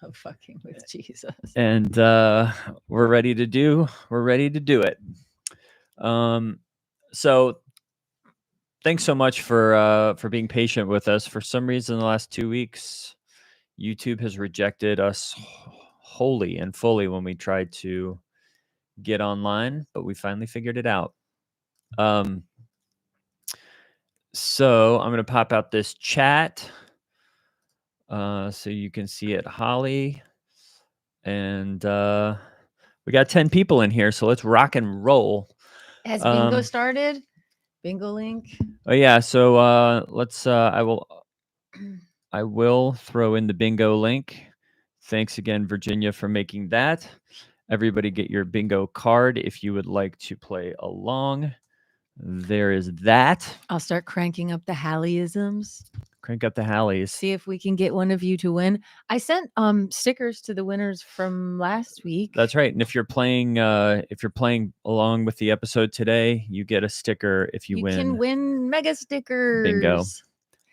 I'm fucking with Jesus. And we're ready to do it. So thanks so much for being patient with us. For some reason, the last 2 weeks, YouTube has rejected us wholly and fully when we tried to get online, but we finally figured it out. So I'm going to pop out this chat so you can see it, Holly. And we got 10 people in here, so let's rock and roll. Has bingo started? Bingo link? Oh, yeah. So let's, I will throw in the bingo link. Thanks again, Virginia, for making that. Everybody get your bingo card if you would like to play along. There is that. I'll start cranking up the Halliisms. Crank up the Hallies. See if we can get one of you to win. I sent stickers to the winners from last week. That's right. And if you're playing along with the episode today, you get a sticker if you win. You can win mega stickers. Bingo.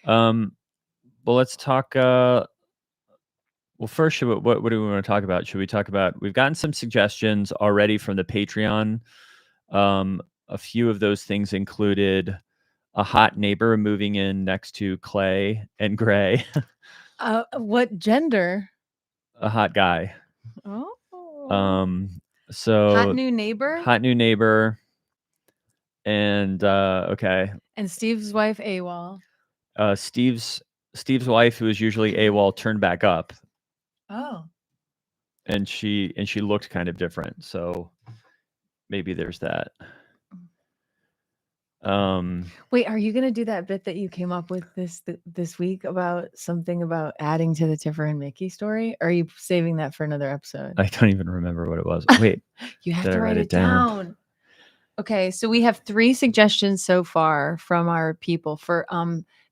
Well, let's talk. Well, first, what do we want to talk about? Should we talk about? We've gotten some suggestions already from the Patreon. A few of those things included a hot neighbor moving in next to Clay and Gray. What gender? A hot guy. Oh. So hot new neighbor. Hot new neighbor. And okay. And Steve's wife AWOL. Steve's wife, who is usually AWOL, turned back up. Oh. And she looked kind of different. So maybe there's that. Wait, are you gonna do that bit that you came up with this week about something about adding to the Tiffer and Mickey story? Or are you saving that for another episode? I don't even remember what it was. Wait, you have to write it down. Okay, so we have 3 suggestions so far from our people for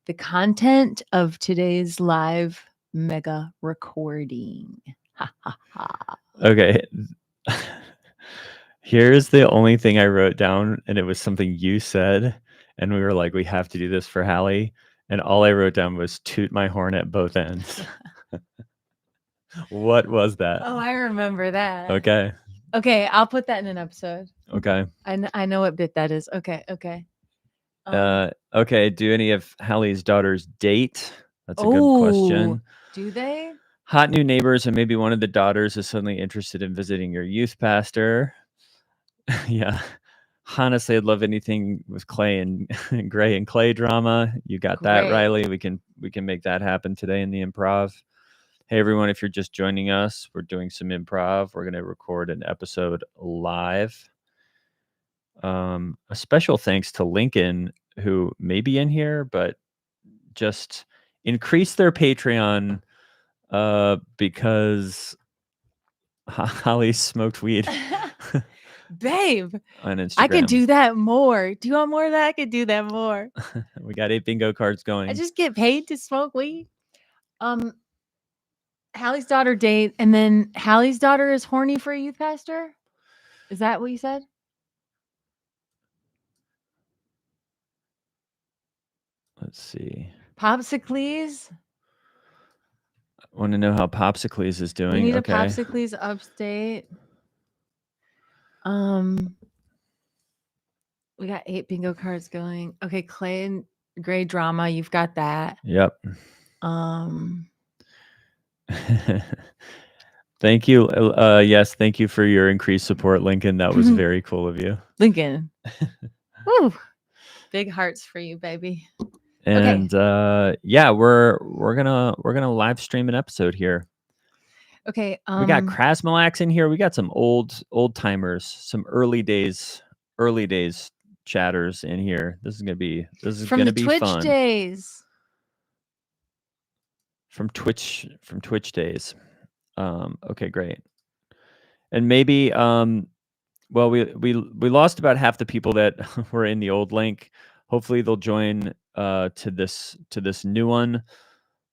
the content of today's live mega recording. Okay. Here's the only thing I wrote down, and it was something you said, and we were like, we have to do this for Hallie. And all I wrote down was toot my horn at both ends. What was that? Oh, I remember that. Okay, I'll put that in an episode. Okay. I know what bit that is. Okay. Okay, do any of Hallie's daughters date? That's a good question. Do they? Hot new neighbors, and maybe one of the daughters is suddenly interested in visiting your youth pastor. Yeah. Honestly, I'd love anything with Clay and Gray and Clay drama. You got that, Riley. We can make that happen today in the improv. Hey everyone, if you're just joining us, we're doing some improv. We're going to record an episode live. A special thanks to Lincoln, who may be in here, but just increase their Patreon because Holly smoked weed. Babe, on Instagram. I could do that more. Do you want more of that? I could do that more. We got 8 bingo cards going. I just get paid to smoke weed. Hallie's daughter date, and then Hallie's daughter is horny for a youth pastor. Is that what you said? Let's see. Popsicles. I want to know how Popsicles is doing. We need a Popsicles upstate. We got 8 bingo cards going. Okay, Clay and Gray drama. You've got that. Yep. Thank you. Yes, thank you for your increased support, Lincoln. That was very cool of you, Lincoln. Woo! Big hearts for you, baby. And yeah, we're gonna live stream an episode here. Okay. We got Krasmalax in here. We got some old timers, some early days chatters in here. This is gonna be from the Twitch fun. Days. From Twitch days. Okay, great. And maybe well, we lost about half the people that were in the old link. Hopefully they'll join to this new one.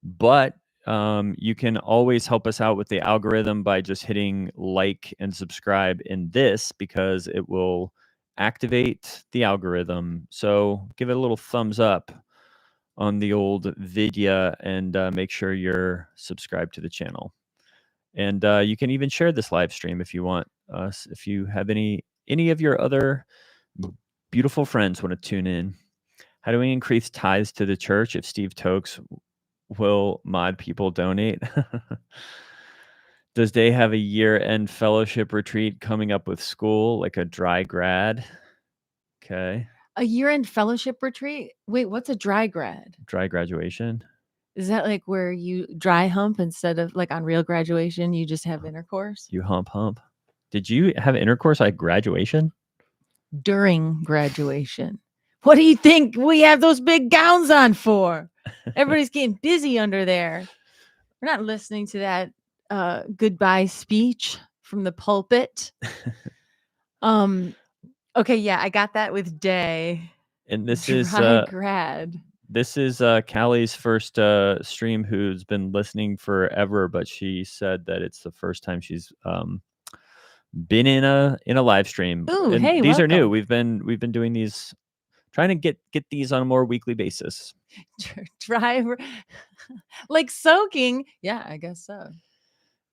But you can always help us out with the algorithm by just hitting like and subscribe in this, because it will activate the algorithm. So give it a little thumbs up on the old video and make sure you're subscribed to the channel. And you can even share this live stream if you want. If you have any of your other beautiful friends want to tune in. How do we increase tithes to the church if Steve Tokes will mod people donate? Does they have a year-end fellowship retreat coming up with school, like a dry grad? Okay. A year-end fellowship retreat? Wait, what's a dry grad? Dry graduation. Is that like where you dry hump instead of like on real graduation, you just have intercourse? You hump. Did you have intercourse at graduation? During graduation. What do you think we have those big gowns on for? Everybody's getting busy under there. We're not listening to that goodbye speech from the pulpit. Okay, yeah, I got that with day. And this Dry grad. This is Callie's first stream, who's been listening forever, but she said that it's the first time she's been in a live stream. Ooh, and hey, these are new. welcome. We've been doing these, trying to get these on a more weekly basis. Dry, like soaking. Yeah, I guess so.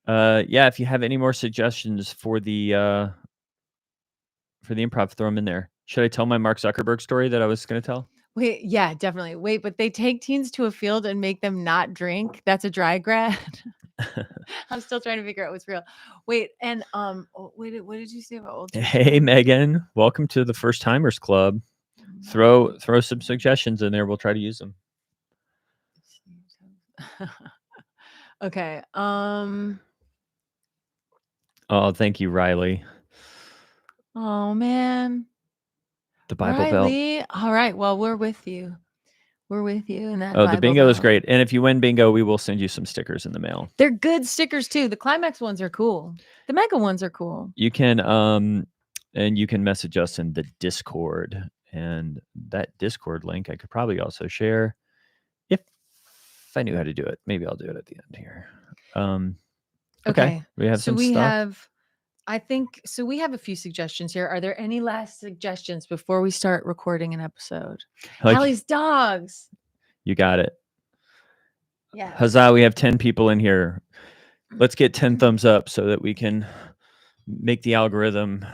Yeah, if you have any more suggestions for the improv, throw them in there. Should I tell my Mark Zuckerberg story that I was going to tell? Wait, yeah, definitely. Wait, but they take teens to a field and make them not drink. That's a dry grad. I'm still trying to figure out what's real. Wait, and wait, what did you say about old? Hey, Megan, welcome to the First Timers Club. Throw some suggestions in there. We'll try to use them. Okay. Oh, thank you, Riley. Oh man. The Bible Riley. Belt. All right. Well, we're with you. We're with you in that. Oh, Bible the bingo is belt. great. And if you win bingo, we will send you some stickers in the mail. They're good stickers too. The climax ones are cool. The mega ones are cool. You can and you can message us in the Discord, and that Discord link I could probably also share if I knew how to do it. Maybe I'll do it at the end here. Okay. We have some stuff. I think so. We have a few suggestions here. Are there any last suggestions before we start recording an episode? Hallie's dogs. You got it. Yeah. Huzzah, we have 10 people in here. Let's get 10 thumbs up so that we can make the algorithm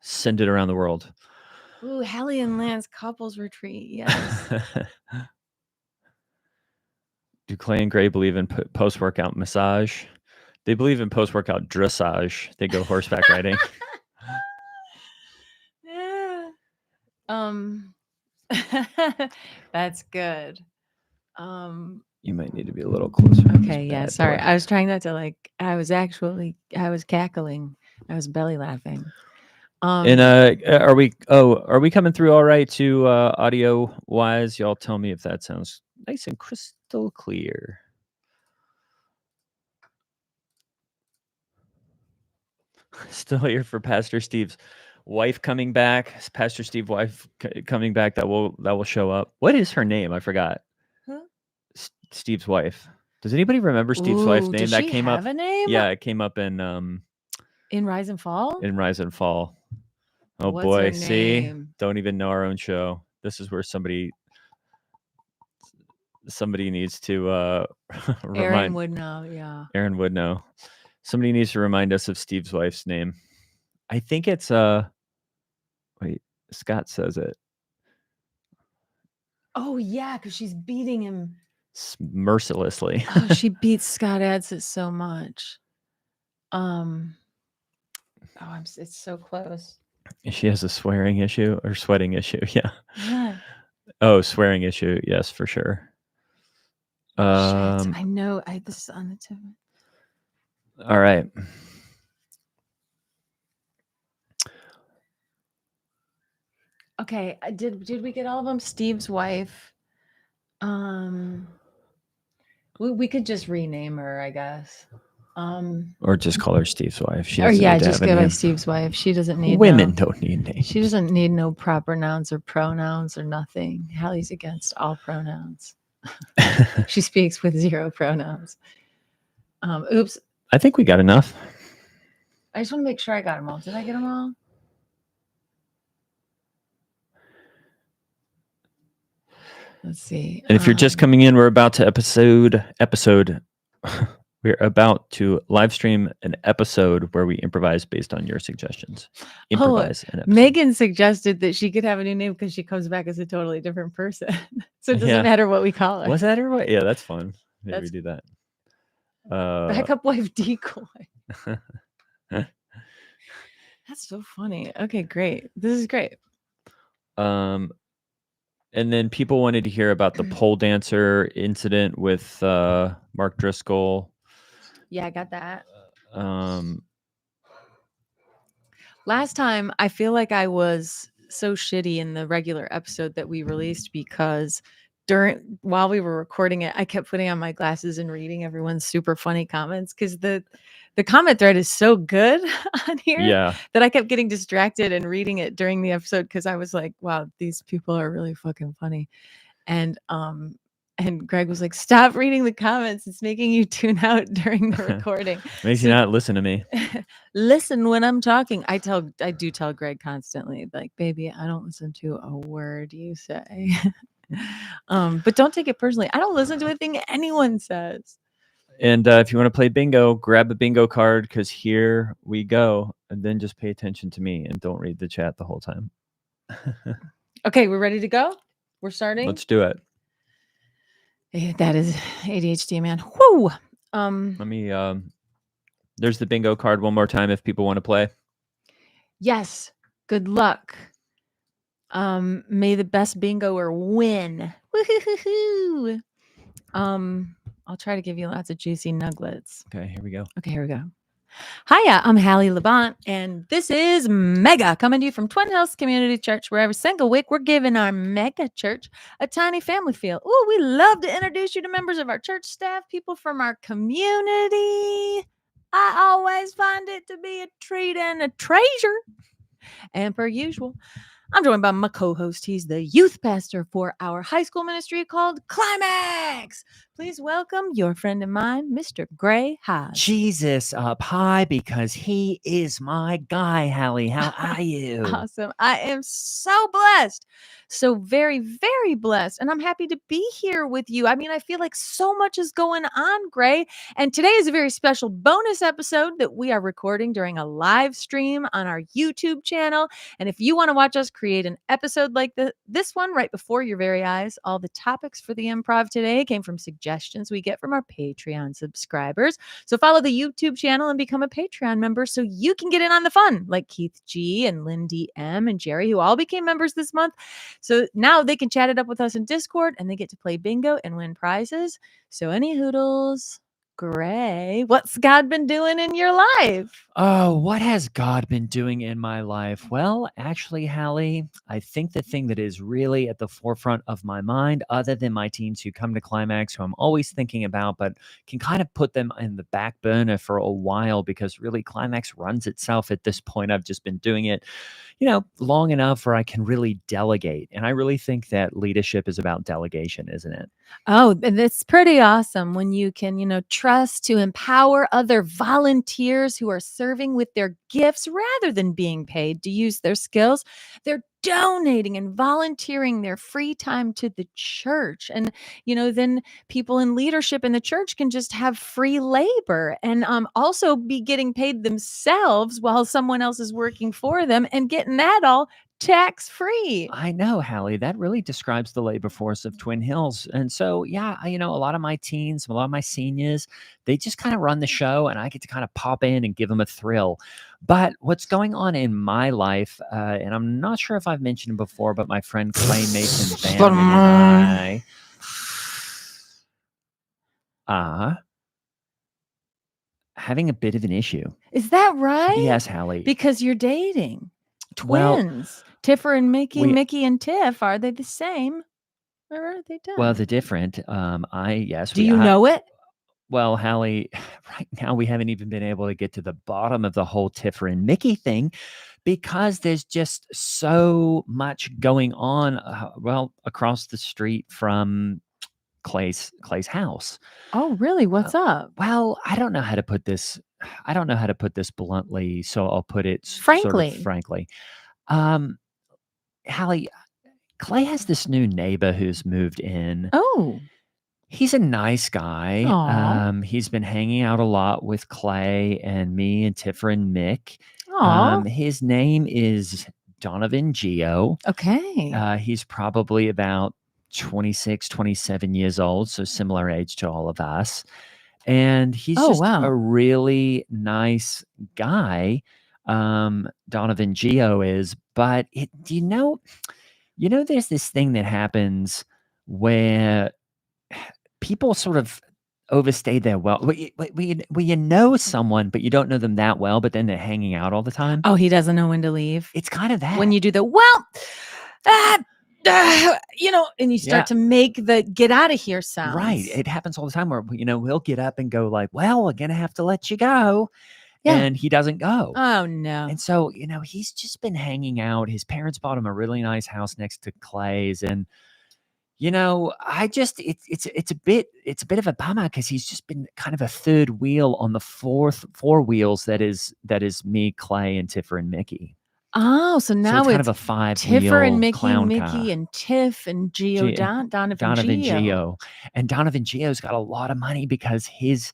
send it around the world. Ooh, Hallie and Lance couples retreat. Yes. Do Clay and Gray believe in post-workout massage? They believe in post-workout dressage. They go horseback riding. Yeah. That's good. You might need to be a little closer. Okay, yeah, sorry. I was trying not to I was cackling. I was belly laughing. And are we coming through all right to audio wise? Y'all tell me if that sounds nice and crystal clear. Still here for Pastor Steve's wife coming back. Pastor Steve's wife coming back. That will show up. What is her name? I forgot. Huh? Steve's wife. Does anybody remember Steve's wife's name? That came up. A name? Yeah, it came up in Rise and Fall. In Rise and Fall. Oh, what's boy, see, don't even know our own show. This is where somebody needs to remind. Aaron would know. Yeah. Aaron would know. Somebody needs to remind us of Steve's wife's name. I think it's wait, Scott says it. Oh yeah, because she's beating him mercilessly. Oh, she beats Scott Adsit so much. It's so close. She has a swearing issue or sweating issue. Yeah. Yeah. Oh, swearing issue. Yes, for sure. Shit, I know. This is on the tip. All right. Okay. Did we get all of them? Steve's wife. We could just rename her, I guess. Or just call her Steve's wife. Just give her Steve's wife. She doesn't need women don't need names. She doesn't need no proper nouns or pronouns or nothing. Hallie's against all pronouns. She speaks with 0 pronouns. Oops. I think we got enough. I just want to make sure I got them all. Did I get them all? Let's see. And if you're just coming in, we're about to episode We're about to live stream an episode where we improvise based on your suggestions. Improvise an episode. Megan suggested that she could have a new name because she comes back as a totally different person. So it doesn't matter what we call her. Was that her? Yeah, that's fun. Maybe That's we do that. Backup wife decoy. That's so funny. Okay, great. This is great. And then people wanted to hear about the pole dancer incident with Mark Driscoll. Yeah, I got that. Last time, I feel like I was so shitty in the regular episode that we released because while we were recording it, I kept putting on my glasses and reading everyone's super funny comments because the comment thread is so good on here that I kept getting distracted and reading it during the episode because I was like, wow, these people are really fucking funny. And Greg was like, stop reading the comments. It's making you tune out during the recording. Makes you not listen to me. Listen when I'm talking. I do tell Greg constantly, like, baby, I don't listen to a word you say. But don't take it personally. I don't listen to anything anyone says. And if you want to play bingo, grab a bingo card because here we go. And then just pay attention to me and don't read the chat the whole time. Okay, we're ready to go? We're starting? Let's do it. That is ADHD, man. Whoo! Let me, there's the bingo card one more time if people want to play. Yes. Good luck. May the best bingoer win. Woo-hoo-hoo-hoo. I'll try to give you lots of juicy nuggets. Okay, here we go. Okay, here we go. Hiya, I'm Hallie Labont, and this is Mega, coming to you from Twin Hills Community Church, where every single week we're giving our mega church a tiny family feel. Ooh, we love to introduce you to members of our church staff, people from our community. I always find it to be a treat and a treasure. And per usual, I'm joined by my co-host. He's the youth pastor for our high school ministry called Climax. Please welcome your friend of mine, Mr. Gray Hodge. Jesus up high because he is my guy, Hallie. How are you? Awesome. I am so blessed. So very, very blessed. And I'm happy to be here with you. I mean, I feel like so much is going on, Gray. And today is a very special bonus episode that we are recording during a live stream on our YouTube channel. And if you want to watch us create an episode like this one right before your very eyes, all the topics for the improv today came from suggestions we get from our Patreon subscribers. So follow the YouTube channel and become a Patreon member so you can get in on the fun, like Keith G and Lindy M and Jerry, who all became members this month. So now they can chat it up with us in Discord and they get to play bingo and win prizes. So any hoodles, Gray, what's God been doing in your life? Oh, what has God been doing in my life? Well, actually, Hallie, I think the thing that is really at the forefront of my mind, other than my teens who come to Climax, who I'm always thinking about, but can kind of put them in the back burner for a while because really Climax runs itself at this point. I've just been doing it, long enough where I can really delegate. And I really think that leadership is about delegation, isn't it? Oh, and it's pretty awesome when you can, trust to empower other volunteers who are serving with their gifts rather than being paid to use their skills. They're donating and volunteering their free time to the church. And, then people in leadership in the church can just have free labor and also be getting paid themselves while someone else is working for them and getting that all tax-free. I know, Hallie, that really describes the labor force of Twin Hills. And so, yeah, a lot of my teens, a lot of my seniors, they just kind of run the show and I get to kind of pop in and give them a thrill. But what's going on in my life, and I'm not sure if I've mentioned it before, but my friend Clay Mason Bannerman and I are having a bit of an issue. Is that right? Yes, Hallie. Because you're dating twins. Well, Tiffer and Mickey, Mickey and Tiff, are they the same? Or are they done? Well, they're different. Do you know it? Well, Hallie, right now we haven't even been able to get to the bottom of the whole Tiffer and Mickey thing because there's just so much going on, across the street from Clay's house. Oh, really? What's up? Well, I don't know how to put this bluntly, so I'll put it frankly. Sort of frankly. Hallie, Clay has this new neighbor who's moved in. Oh. He's a nice guy. Aw. He's been hanging out a lot with Clay and me and Tiffer and Mick. Aw. His name is Donovan Geo. Okay. He's probably about 26, 27 years old, so similar age to all of us. And he's Oh, just wow. a really nice guy. Donovan Geo is, but there's this thing that happens where people sort of overstay their where you know someone, but you don't know them that well, but then they're hanging out all the time. Oh, he doesn't know when to leave. It's kind of that. When you do the, and you start to make the get out of here sounds. Right. It happens all the time where, we'll get up and go like, well, we're going to have to let you go. Yeah. And he doesn't go. Oh, no. And so, he's just been hanging out. His parents bought him a really nice house next to Clay's. And, it's a bit of a bummer because he's just been kind of a third wheel on the four wheels that is me, Clay, and Tiffer and Mickey. Oh, so now it's kind of a 5-wheel Tiffer and Mickey, clown Mickey car. and Tiff and Geo, Donovan Geo. And Donovan Geo's got a lot of money because his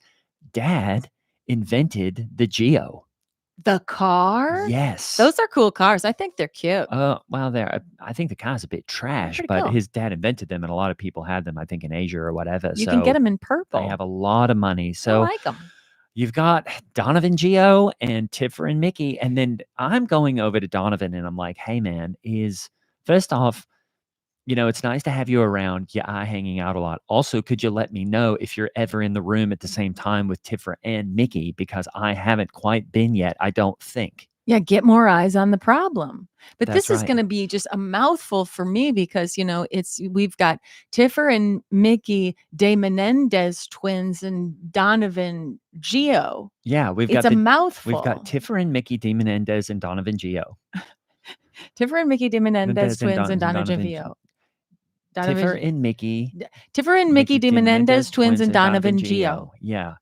dad invented the Geo. The car? Yes. Those are cool cars. I think they're cute. Well, I think the car's a bit trash, but cool. his dad invented them, and a lot of people had them, I think, in Asia or whatever. You can get them in purple. They have a lot of money. So I like them. You've got Donovan Geo and Tiffer and Mickey, and then I'm going over to Donovan, and I'm like, hey, man, first off, it's nice to have you around. You are hanging out a lot. Also, could you let me know if you're ever in the room at the same time with Tiffer and Mickey? Because I haven't quite been yet, I don't think. Yeah, get more eyes on the problem. But That's this is right. going to be just a mouthful for me because, we've got Tiffer and Mickey De Menendez twins and Donovan Geo. Yeah, it's a mouthful. We've got Tiffer and Mickey De Menendez and Donovan Geo. Tiffer and Mickey De Menendez twins and Donovan Geo. Tiffer and Mickey De Menendez twins and Donovan Geo. Yeah.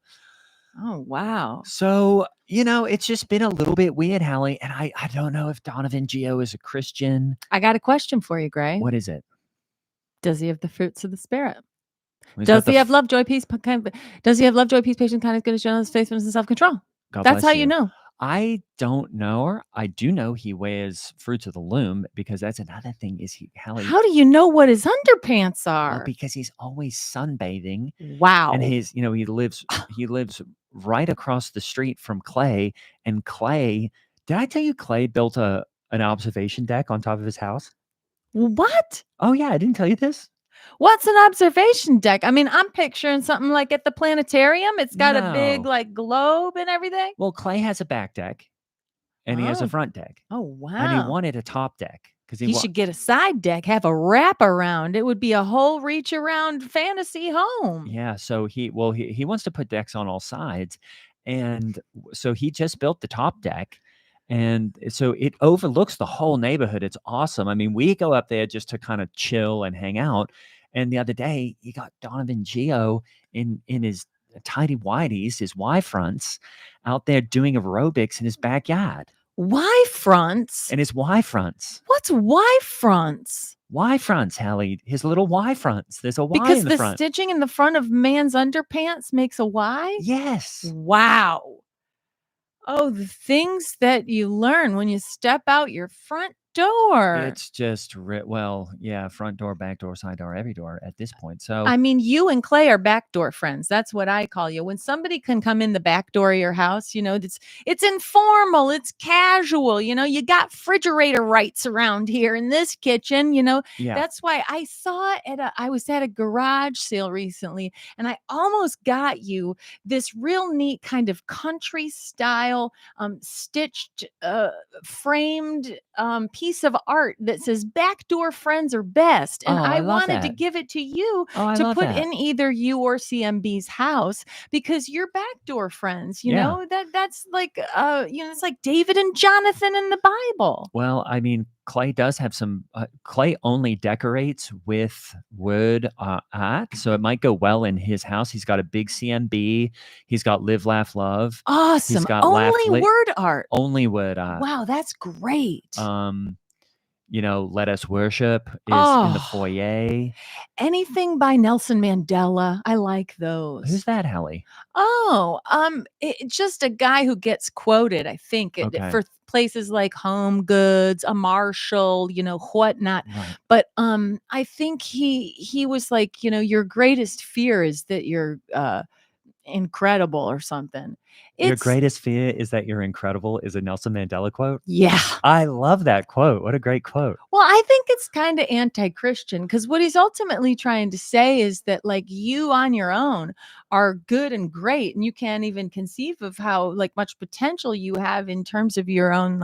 Oh, wow. So, it's just been a little bit weird, Hallie. And I don't know if Donovan Geo is a Christian. I got a question for you, Gray. What is it? Does he have the fruits of the Spirit? Does he have love, joy, peace, does he have love, joy, peace, patience, kindness, goodness, gentleness, faithfulness, and self-control? That's how you know. I don't know. I do know he wears fruits of the loom because that's another thing. Hallie? How do you know what his underpants are? Well, because he's always sunbathing. Wow. And he lives right across the street from Clay. And Clay, did I tell you Clay built an observation deck on top of his house? What? Oh yeah, I didn't tell you this. What's an observation deck? I mean, I'm picturing something like at the planetarium. It's got a big globe and everything. Well, Clay has a back deck and he has a front deck. Oh, wow. And he wanted a top deck because he should get a side deck, have a wrap around. It would be a whole reach around fantasy home. Yeah. So he wants to put decks on all sides. And so he just built the top deck. And so it overlooks the whole neighborhood. It's awesome. I mean, we go up there just to kind of chill and hang out. And the other day, he got Donovan Geo in his tidy whities, his Y-fronts, out there doing aerobics in his backyard. Y-fronts? And his Y-fronts. What's Y-fronts? Y-fronts, Hallie. His little Y-fronts. There's a Y because in the front. Because the stitching in the front of man's underpants makes a Y? Yes. Wow. Oh, the things that you learn when you step out your front door. It's just, front door, back door, side door, every door at this point. So, I mean, you and Clay are backdoor friends. That's what I call you. When somebody can come in the back door of your house, it's informal, it's casual. You got refrigerator rights around here in this kitchen. That's why I saw I was at a garage sale recently, and I almost got you this real neat kind of country style stitched framed piece of art that says backdoor friends are best. And I wanted to give it to you to put in either you or CMB's house because you're backdoor friends. You know, that's like, it's like David and Jonathan in the Bible. Well, I mean, Clay does have some, Clay only decorates with wood art. So it might go well in his house. He's got a big CMB. He's got Live, Laugh, Love. Awesome. He's got only word art. Only word art. Wow, that's great. Let Us Worship is in the Oh. foyer. Anything by Nelson Mandela. I like those. Who's that, Hallie? Oh, just a guy who gets quoted, I think, Okay. for places like Home Goods, a Marshall, whatnot. Right. But I think he was like, your greatest fear is that you're incredible or something. Your It's greatest fear is that you're incredible is a Nelson Mandela quote. yeah. I love that quote. What a great quote. Well, I think it's kind of anti-Christian because what he's ultimately trying to say is that, like, you on your own are good and great, and you can't even conceive of how much potential you have in terms of your own,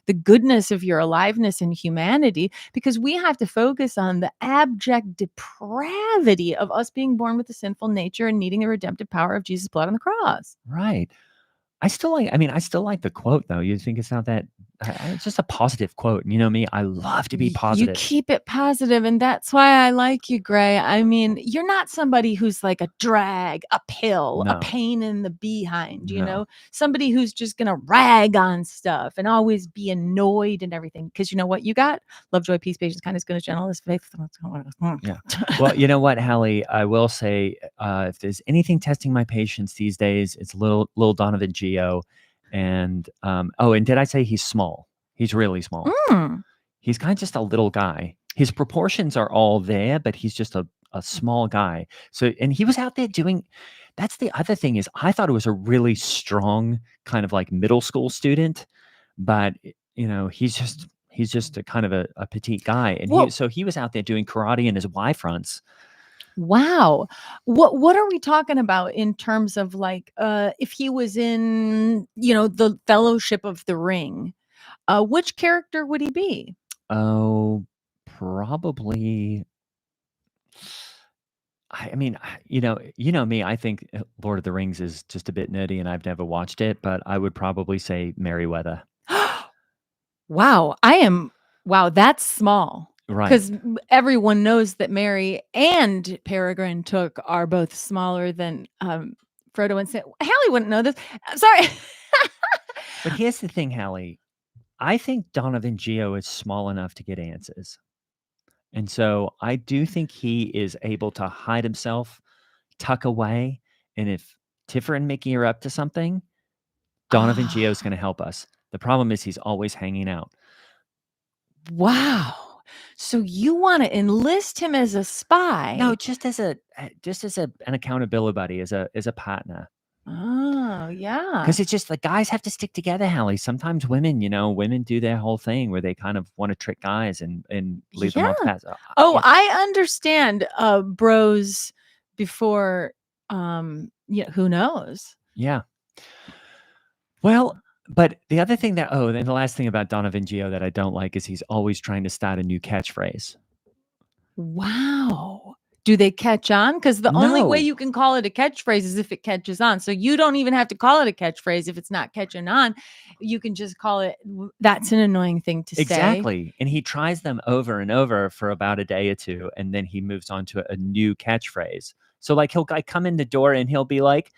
the goodness of your aliveness and humanity, because we have to focus on the abject depravity of us being born with a sinful nature and needing the redemptive power of Jesus' blood on the cross. Right. I still like the quote though. You think it's not that it's just a positive quote. And you know me, I love to be You positive. keep it positive, and that's why I like you, Gray. I mean, you're not somebody who's like a drag, uphill, a No. pain in the behind, No. somebody who's just going to rag on stuff and always be annoyed and everything. Because you know what you got? Love, joy, peace, patience, kindness, goodness, gentleness, faith. Yeah. Well, you know what, Hallie? I will say, if there's anything testing my patience these days, it's little Donovan Geo. And and did I say he's small? He's really small. He's kind of just a little guy. His proportions are all there, but he's just a small guy. So, and he was out there that's the other thing is I thought it was a really strong kind of like middle school student, but he's just a kind of a petite guy. And he was out there doing karate in his Y fronts. Wow. What are we talking about in terms of if he was in, the Fellowship of the Ring, which character would he be? Oh, probably. I mean, you know me, I think Lord of the Rings is just a bit nerdy and I've never watched it, but I would probably say Merryweather. Wow. Wow, that's small. Right. Because everyone knows that Merry and Peregrine Took are both smaller than Frodo and Sam. Hallie wouldn't know this. I'm sorry. But here's the thing, Hallie. I think Donovan Geo is small enough to get answers. And so I do think he is able to hide himself, tuck away. And if Tiffer and Mickey are up to something, Donovan Geo is going to help us. The problem is he's always hanging out. Wow. So you want to enlist him as a spy? No, just as an accountability buddy, as a partner. Oh, yeah. Because it's just the guys have to stick together, Hallie. Sometimes women do their whole thing where they kind of want to trick guys and leave them off path. Oh, I understand. Bros before, who knows? Yeah. Well, but the other thing and the last thing about Donovan Geo that I don't like is he's always trying to start a new catchphrase. Wow. Do they catch on? Because the only way you can call it a catchphrase is if it catches on. So you don't even have to call it a catchphrase if it's not catching on. You can just call it, that's an annoying thing to say. Exactly. And he tries them over and over for about a day or two, and then he moves on to a new catchphrase. So he'll come in the door and he'll be like,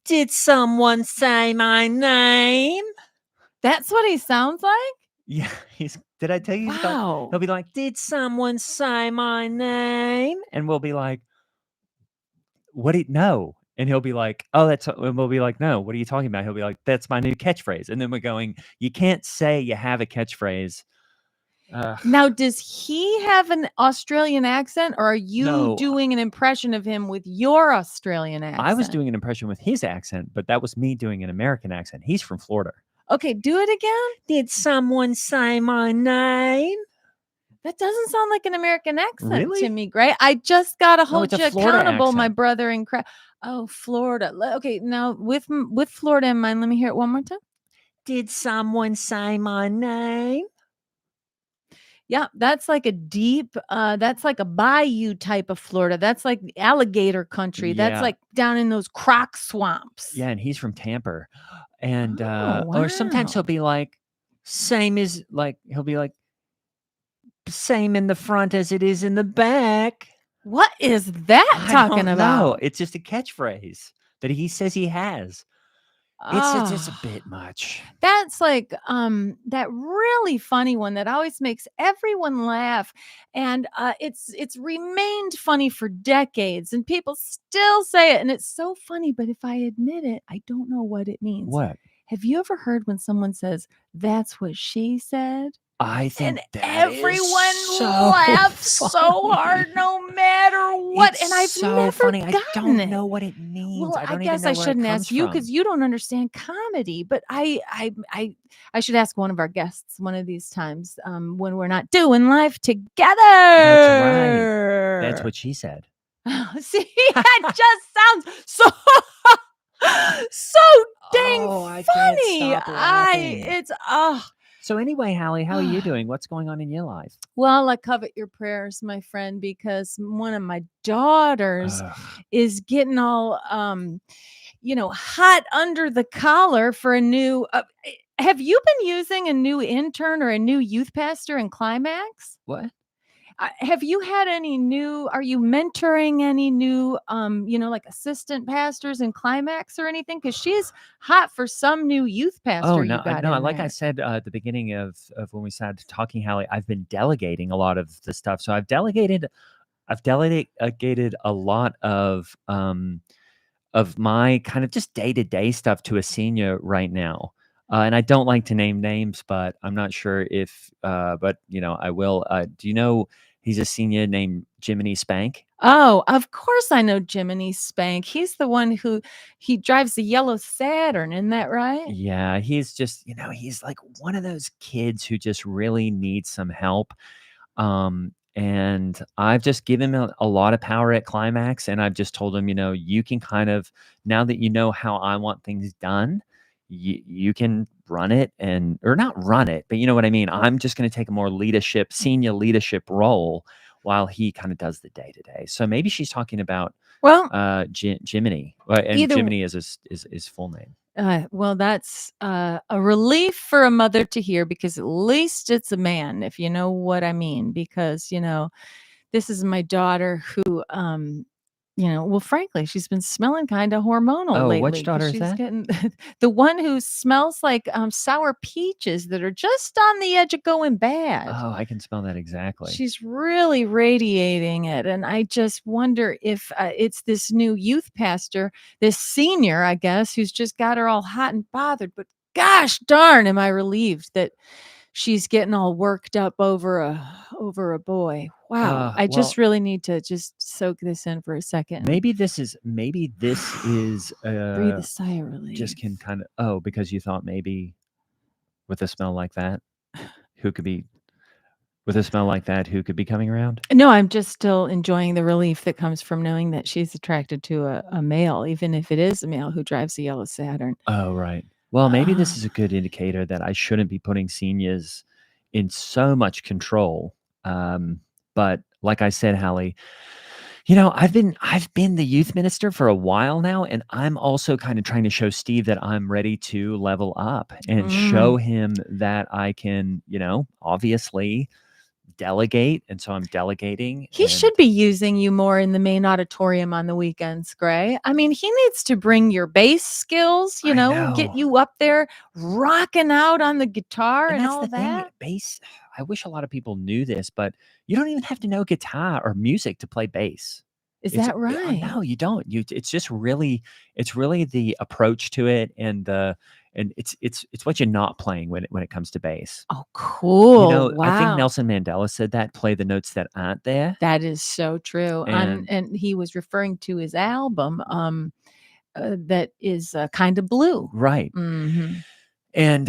"Did someone say my name?" That's what he sounds like? Yeah, did I tell you? Wow. He'll be like, "Did someone say my name?" And we'll be like, "What do you know?" And he'll be like, "Oh, and we'll be like, "No, what are you talking about?" He'll be like, "That's my new catchphrase." And then we're going, "You can't say you have a catchphrase." Now, does he have an Australian accent, or are you doing an impression of him with your Australian accent? I was doing an impression with his accent, but that was me doing an American accent. He's from Florida. Okay, do it again. Did someone say my name? That doesn't sound like an American accent to Really? me, Gray. I just got to hold it's you a Florida accountable, my accent. brother in Christ. Oh, Florida. Okay, now with Florida in mind, let me hear it one more time. Did someone say my name? Yeah, that's like a deep, that's like a bayou type of Florida. That's like alligator country. That's Yeah. like down in those croc swamps. Yeah, and he's from Tampa. And wow. or sometimes he'll be like, he'll be like, same in the front as it is in the back. What is that talking about? No, it's just a catchphrase that he says he has. It's a Ah. bit much. That's like that really funny one that always makes everyone laugh, and it's remained funny for decades, and people still say it, and it's so funny. But if I admit it, I don't know what it means. What? Have you ever heard when someone says, "That's what she said"? I think And that is everyone so laughs so hard funny. no matter what, It's and I've so never funny. I gotten don't it. know what it means. Well, I I don't even guess I know where it shouldn't comes ask you from. because you don't understand comedy, but I should ask one of our guests one of these times, when we're not doing life together. That's right. That's what she said. See, that just sounds so so dang Oh, I can't funny. stop laughing. It's So anyway, Hallie, how are you doing? What's going on in your life? Well, I covet your prayers, my friend, because one of my daughters Ugh. is getting all hot under the collar for a new have you been using a new intern or a new youth pastor in Climax? What? Have you had any new are you mentoring any new like assistant pastors in Climax or anything? Because she's hot for some new youth pastor Oh you no, got no. in Like I there. said at the beginning of when we started talking, Hallie, I've been delegating a lot of the stuff. So I've delegated a lot of my kind of just day-to-day stuff to a senior right now. And I don't like to name names, but I'm not sure if but I will. Do you know he's a senior named Jiminy Spank? Oh, of course I know Jiminy Spank. He's the one who he drives the yellow Saturn, isn't that right? Yeah, he's just, he's like one of those kids who just really needs some help. And I've just given him a lot of power at Climax, and I've just told him, you can kind of, now that you know how I want things done, you can run it or not run it, but you know what I mean? I'm just going to take a more senior leadership role while he kind of does the day to day. So maybe she's talking about Well, Jiminy, and either Jiminy is his full name. well, that's a relief for a mother to hear because at least it's a man, if you know what I mean. Because, this is my daughter who, well, frankly, she's been smelling kind of hormonal Oh, lately which because daughter is she's that? getting the one who smells like sour peaches that are just on the edge of going bad. Oh, I can spell that exactly. She's really radiating it. And I just wonder if it's this new youth pastor, this senior, I guess, who's just got her all hot and bothered. But gosh darn, am I relieved that she's getting all worked up over a boy. Wow. I Well, just really need to just soak this in for a second. maybe this is breathe a sigh of relief. just can kind of because you thought maybe with a smell like that, who could be who could be coming around? No, I'm just still enjoying the relief that comes from knowing that she's attracted to a male, even if it is a male who drives a yellow Saturn. Oh, right. Well, maybe this Ah. is a good indicator that I shouldn't be putting seniors in so much control. But like I said, Hallie, I've been the youth minister for a while now, and I'm also kind of trying to show Steve that I'm ready to level up and show him that I can, obviously delegate. And so I'm delegating. He should be using you more in the main auditorium on the weekends, Gray. I mean, he needs to bring your bass skills, I know. get you up there rocking out on the guitar and that's all the thing. that. Bass. I wish a lot of people knew this, but you don't even have to know guitar or music to play bass. Is that right? No, you don't. It's just really, it's really the approach to it, and it's what you're not playing when it comes to bass. Oh, cool. Wow. I think Nelson Mandela said that, play the notes that aren't there. That is so true. And- And he was referring to his album that is kind of blue. Right. Mhm. And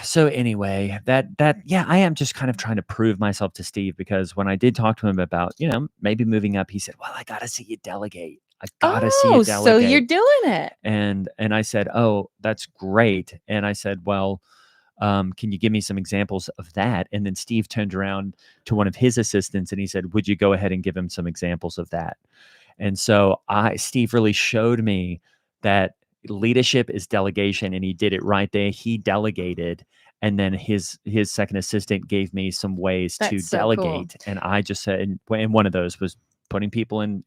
so anyway, that yeah, I am just kind of trying to prove myself to Steve, because when I did talk to him about, maybe moving up, he said, "Well, I got to see you delegate. I got to see you delegate." So you're doing it. And I said, "Oh, that's great." And I said, "Well, can you give me some examples of that?" And then Steve turned around to one of his assistants and he said, "Would you go ahead and give him some examples of that?" And so Steve really showed me that leadership is delegation, and he did it right there. He delegated, and then his second assistant gave me some ways to That's so cool. delegate. And I just said, and one of those was putting people in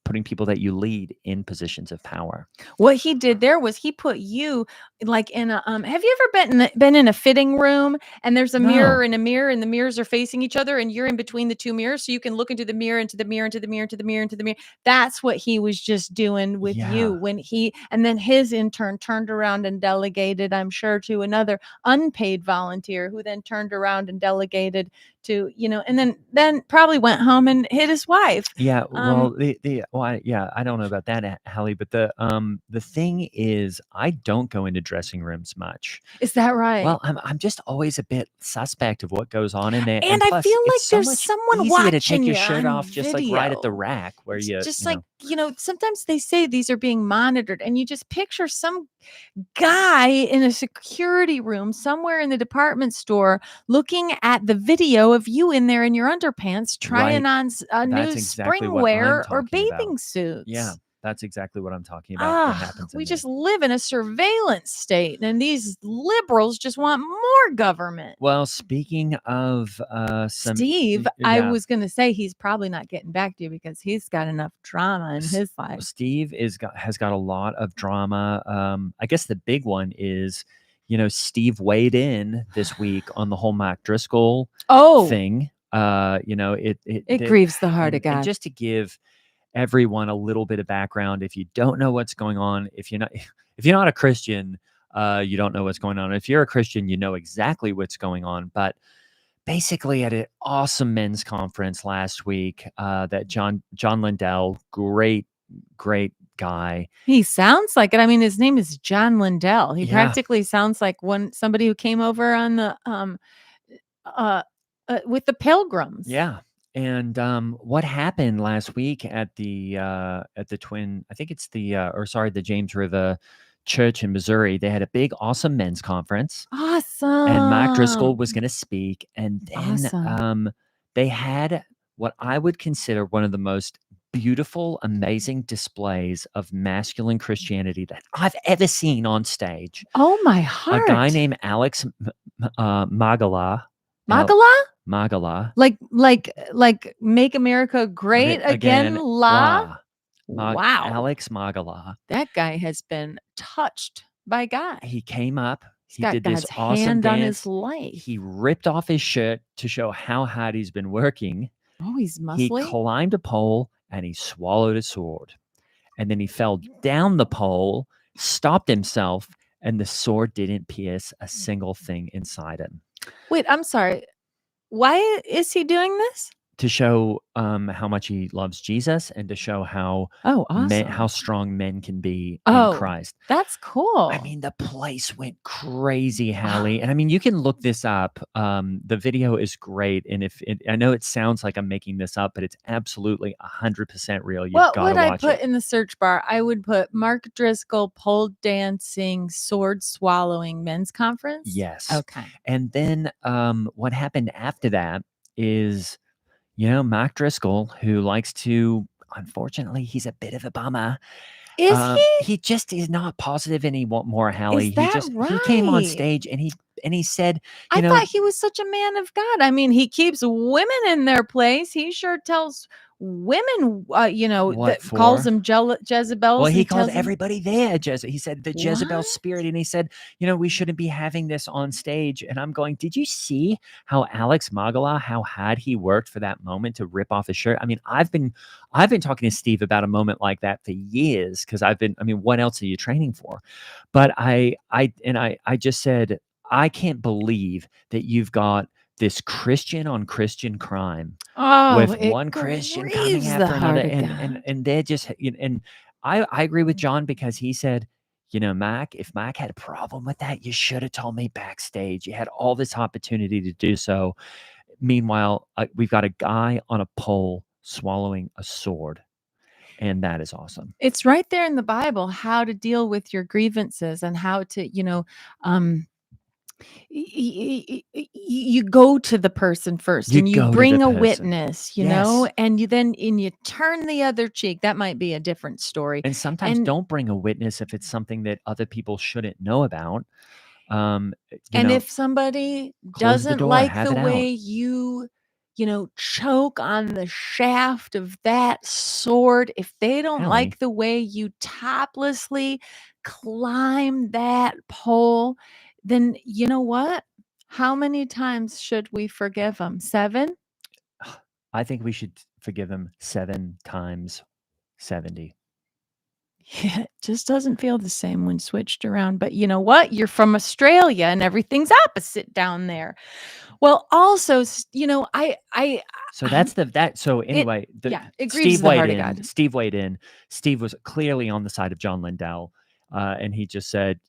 putting people that you lead in positions of power. What he did there was he put you like in a have you ever been in a fitting room and there's a mirror No. and a mirror and the mirrors are facing each other and you're in between the two mirrors so you can look into the mirror, into the mirror, into the mirror, into the mirror, into the mirror. That's what he was just doing with Yeah. you when and then his intern turned around and delegated, I'm sure, to another unpaid volunteer who then turned around and delegated to, and then probably went home and hit his wife. Yeah, well, I don't know about that, Hallie, but the thing is, I don't go into dressing rooms much. Is that right? Well, I'm just always a bit suspect of what goes on in there, And I plus, feel like it's so there's much someone easier to watching take your you shirt on off just like right at the video. rack where It's you just you like, know. sometimes they say these are being monitored, and you just picture some guy in a security room somewhere in the department store looking at the video of you in there in your underpants trying Right. on new That's exactly spring what I'm wear or talking about. bathing suits. Yeah, that's exactly what I'm talking about. What happens in We there. just live in a surveillance state, and these liberals just want more government. Well, speaking of some Steve, I yeah. was going to say he's probably not getting back to you because he's got enough drama in his life. Steve has got a lot of drama. I guess the big one is, Steve weighed in this week on the whole Mac Driscoll thing. It grieves the heart of God. And just to give everyone a little bit of background, if you don't know what's going on, if you're not a Christian, you don't know what's going on. If you're a Christian, you know exactly what's going on. But basically, at an awesome men's conference last week, that John Lindell, great guy. He sounds like it. I mean, his name is John Lindell. He Yeah. practically sounds like somebody who came over on the with the Pilgrims. Yeah. And what happened last week at the Twin, I think it's the James River Church in Missouri, they had a big, awesome men's conference. Awesome. And Mac Driscoll was going to speak. And then Awesome. they had what I would consider one of the most beautiful, amazing displays of masculine Christianity that I've ever seen on stage. Oh, my heart. A guy named Alex Magala. Magala? Like Make America Great Again, La? Wow. Alex Magala. That guy has been touched by God. He came up. He did God's this awesome hand dance. on his life. He ripped off his shirt to show how hard he's been working. Oh, he's muscly. He climbed a pole and he swallowed a sword. And then he fell down the pole, stopped himself, and the sword didn't pierce a single thing inside him. Wait, I'm sorry. Why is he doing this? To show how much he loves Jesus and to show how awesome. how strong men can be in Christ. That's cool. I mean, the place went crazy, Hallie. And I mean, you can look this up. The video is great. And I know it sounds like I'm making this up, but it's absolutely 100% real. What would I put in the search bar? I would put Mark Driscoll pole dancing, sword swallowing men's conference. Yes. Okay. And then what happened after that is, Mark Driscoll, who likes to, unfortunately, he's a bit of a bummer. Is he? He just is not positive anymore, Hallie. Is that He came on right? stage and he said, I thought he was such a man of God. I mean, he keeps women in their place. He sure tells women, calls them Jezebels. Well, he called everybody there Jezebel. He said the Jezebel spirit, and he said, we shouldn't be having this on stage. And I'm going, did you see how Alex Magala, how hard he worked for that moment to rip off his shirt? I mean, I've been talking to Steve about a moment like that for years because what else are you training for? But I just said, I can't believe that you've got this Christian on Christian crime with one Christian coming after another, and they're just, and I agree with John because he said, Mac, if Mac had a problem with that, you should have told me backstage. You had all this opportunity to do so. Meanwhile, we've got a guy on a pole swallowing a sword. And that is awesome. It's right there in the Bible, how to deal with your grievances and how to, you go to the person first and you bring a witness, know, and you turn the other cheek. That might be a different story. And sometimes don't bring a witness if it's something that other people shouldn't know about. If somebody doesn't like the way you choke on the shaft of that sword, if they don't Hallie. like the way you toplessly climb that pole, then you know what? How many times should we forgive them? 7? I think we should forgive him 7 times 70. Yeah, it just doesn't feel the same when switched around. But you know what? You're from Australia and everything's opposite down there. Well, also, So that's so anyway, it grieves the heart of God. Steve weighed in. Steve was clearly on the side of John Lindell. And he just said,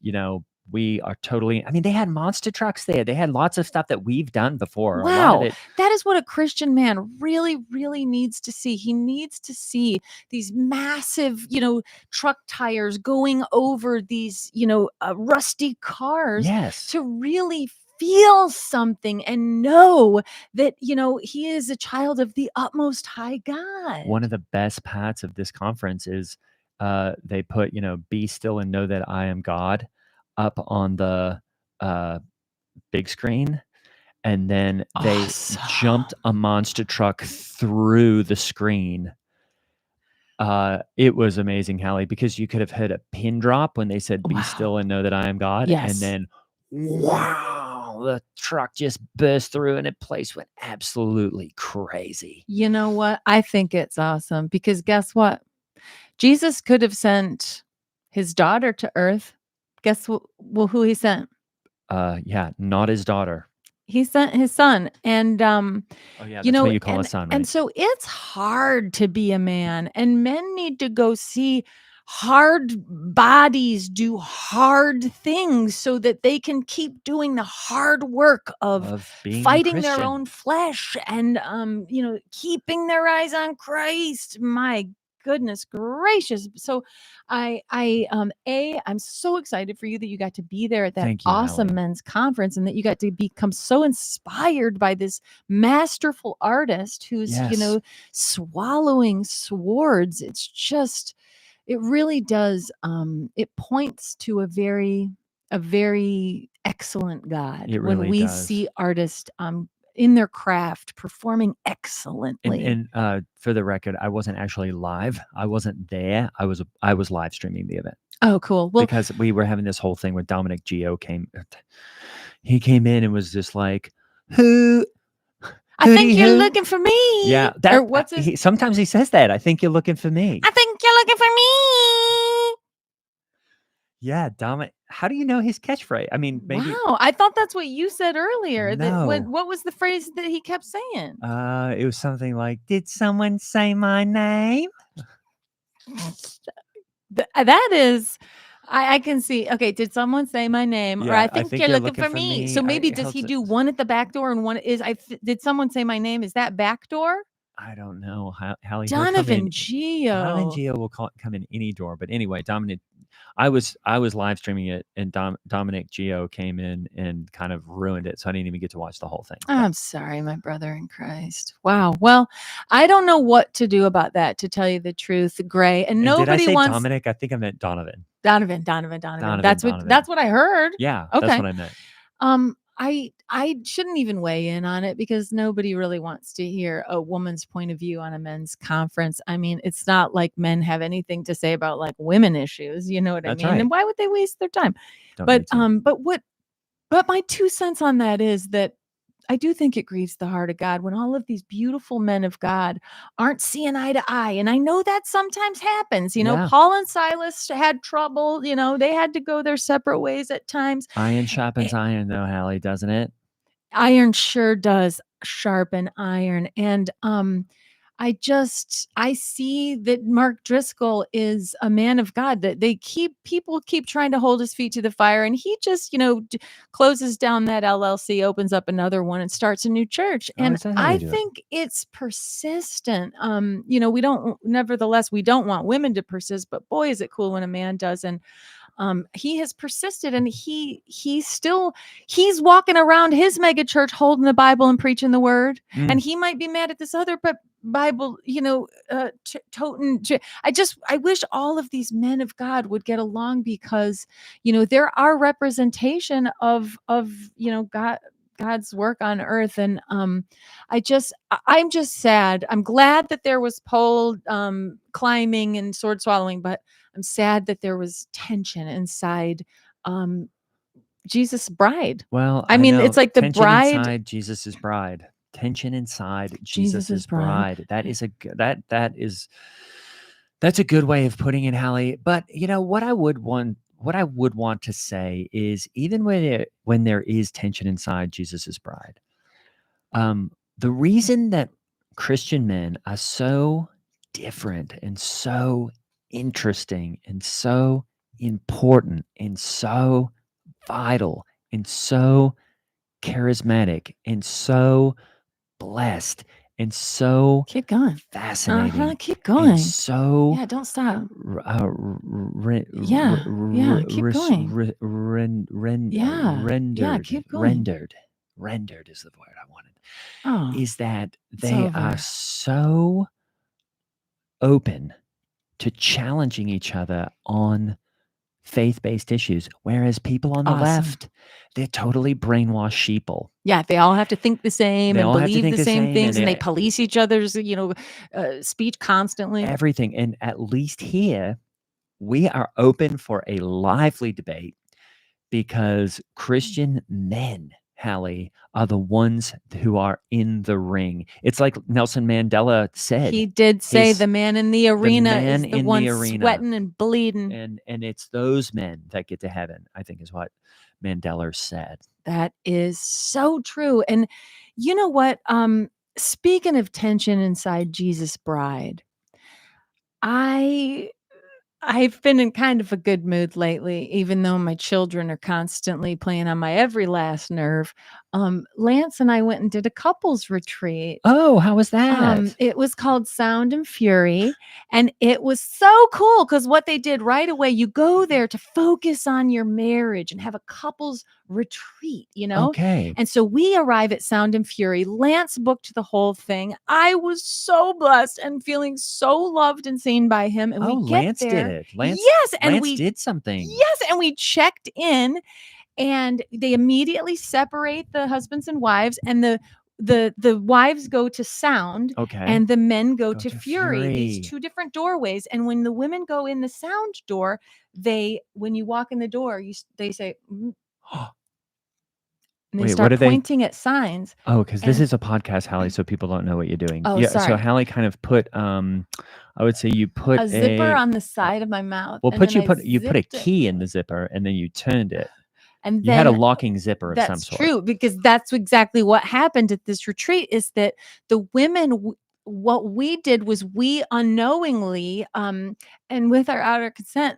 we are totally, I mean, they had monster trucks there. They had lots of stuff that we've done before. A lot of Wow, it. that is what a Christian man really, really needs to see. He needs to see these massive, truck tires going over these, rusty cars Yes. to really feel something and know that, he is a child of the utmost high God. One of the best parts of this conference is they put, be still and know that I am God up on the big screen. And then they Awesome. jumped a monster truck through the screen. It was amazing, Hallie, because you could have heard a pin drop when they said, be still and know that I am God. Yes. And then, wow, the truck just burst through and the place went absolutely crazy. You know what? I think it's awesome because guess what? Jesus could have sent his daughter to earth. Guess who he sent? Yeah, not his daughter. He sent his son. And Oh yeah, that's what you call a son, right? And so it's hard to be a man, and men need to go see hard bodies do hard things so that they can keep doing the hard work of being a fighting their Christian. own flesh and keeping their eyes on Christ. My goodness gracious. So I'm so excited for you that you got to be there at that Thank you, awesome Hallie. men's conference and that you got to become so inspired by this masterful artist who's, Yes. swallowing swords. It's just, it really does. It points to a very excellent God It when really we does. see artists in their craft performing excellently. And for the record, I wasn't actually live. I wasn't there. I was live streaming the event. Oh, cool. Well, because we were having this whole thing where Dominic Gio came in and was just like, who I think you're looking for me. Yeah, or what's his? Sometimes he says that. I think you're looking for me. I think you're looking for me. Yeah, Dominic. How do you know his catchphrase? I mean, maybe. Wow, I thought that's what you said earlier. No. What was the phrase that he kept saying? It was something like, "Did someone say my name?" That is, I can see. Okay, did someone say my name? Yeah, or I think you're looking for me. So maybe does he do one at the back door and one is did someone say my name? Is that back door? I don't know. Hallie, Donovan Gio. Donovan Gio will come in any door. But anyway, Dominic, I was live streaming it, and Dominic Gio came in and kind of ruined it, so I didn't even get to watch the whole thing. I'm sorry, my brother in Christ. Wow. Well, I don't know what to do about that, to tell you the truth, Gray. And nobody did I say wants Dominic. I think I meant Donovan. Donovan. That's what I heard. Yeah, okay. That's what I meant. I shouldn't even weigh in on it because nobody really wants to hear a woman's point of view on a men's conference. I mean, it's not like men have anything to say about like women issues. You know what That's I mean? right. And why would they waste their time? Don't But need to. but my 2 cents on that is that I do think it grieves the heart of God when all of these beautiful men of God aren't seeing eye to eye. And I know that sometimes happens. Yeah. Paul and Silas had trouble. They had to go their separate ways at times. Iron sharpens iron, though, Hallie, doesn't it? Iron sure does sharpen iron. And I see that Mark Driscoll is a man of God, that people keep trying to hold his feet to the fire. And he just, closes down that LLC, opens up another one and starts a new church. And I think it's persistent. Nevertheless, we don't want women to persist, but boy, is it cool when a man does. And he has persisted, and he's walking around his mega church holding the Bible and preaching the word. And he might be mad at this other Bible, toting. I wish all of these men of God would get along because, they're our representation of God, God's work on earth. And I'm just sad. I'm glad that there was pole climbing and sword swallowing, but I'm sad that there was tension inside Jesus' bride. Well, I mean, know it's like the tension bride, inside Jesus' bride. Tension inside Jesus's Jesus' bride. bride. That is that's a good way of putting it, Hallie. But what I would want to say is, even when there is tension inside Jesus's bride, the reason that Christian men are so different and so interesting and so important and so vital and so charismatic and so blessed and so Keep going. fascinating Keep and going. so Yeah, don't stop. yeah, keep going. Keep going. rendered is the word I wanted. Oh, Is that it's they are over. so open to challenging each other on faith-based issues, whereas people on the Awesome. left, they're totally brainwashed sheeple. Yeah, they all have to think the same They and all have to believe think the the same same, things, and and they police each other's, speech constantly. everything. And at least here, we are open for a lively debate, because Christian men, Hallie, are the ones who are in the ring. It's like Nelson Mandela said. He did say the man in the arena is the one sweating and bleeding. And it's those men that get to heaven, I think, is what Mandela said. That is so true. And you know what? Speaking of tension inside Jesus' bride, I've been in kind of a good mood lately, even though my children are constantly playing on my every last nerve. Lance and I went and did a couples retreat. Oh, how was that? It was called Sound and Fury, and it was so cool because what they did right away, you go there to focus on your marriage and have a couples retreat, Okay. And so we arrive at Sound and Fury. Lance booked the whole thing. I was so blessed and feeling so loved and seen by him. And we get Lance there. did it. Lance did something. Yes, and we checked in, and they immediately separate the husbands and wives, and the wives go to Sound, Okay. and the men go to to Fury. These Fury. two different doorways. And when the women go in the Sound door, when you walk in the door, they say, and they Wait, start what are pointing at signs. Oh, because this is a podcast, Hallie, so people don't know what you're doing. Oh, yeah, so sorry. Hallie kind of put, I would say you put a zipper on the side of my mouth. Well, and then you put a zipped it. key in the zipper, and then you turned it. And You had a then locking zipper of some that's sort. true, because that's exactly what happened at this retreat, is that the women, what we did was we unknowingly, and with our outer consent,